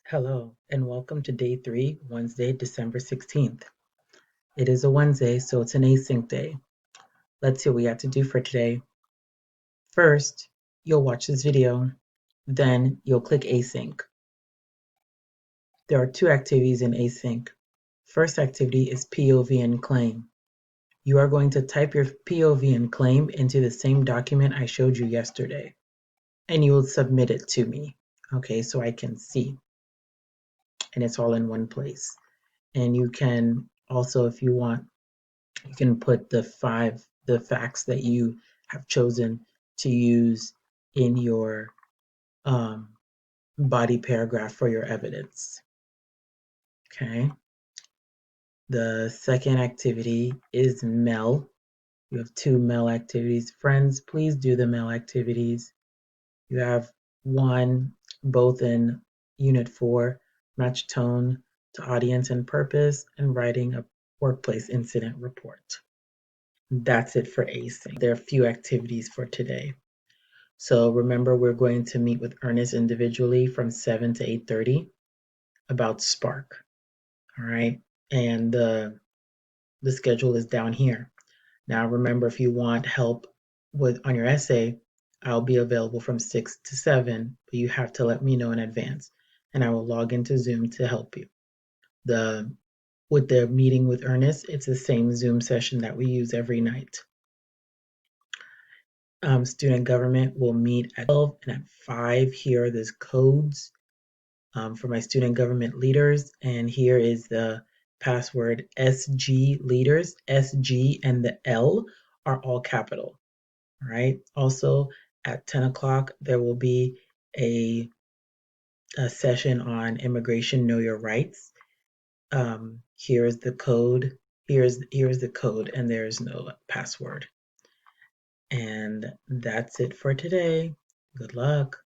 Hello, and welcome to day 3, Wednesday, December 16th. It is a Wednesday, so it's an async day. Let's see what we have to do for today. First, you'll watch this video, then you'll click async. There are two activities in async. First activity is POV and claim. You are going to type your POV and claim into the same document I showed you yesterday, and you will submit it to me, okay, so I can see, and it's all in one place. And you can also, if you want, you can put the facts that you have chosen to use in your um, body paragraph for your evidence. Okay. The second activity is MEL. You have two MEL activities. Friends, please do the MEL activities. You have one, both in Unit 4, match tone to audience and purpose, and writing a workplace incident report. That's it for async. There are a few activities for today. So remember, we're going to meet with Ernest individually from 7 to 8:30 about Spark. All right. And the schedule is down here. Now remember, if you want help with on your essay, I'll be available from 6 to 7, but you have to let me know in advance, and I will log into Zoom to help you. With the meeting with Ernest, it's the same Zoom session that we use every night. Student government will meet at 12 and at 5. Here are the codes for my student government leaders. And here is the password SG leaders. SG and the L are all capital. All right. Also at 10 o'clock, there will be a session on immigration, know your rights. Here's the code. Here's the code, and there's no password. And that's it for today. Good luck.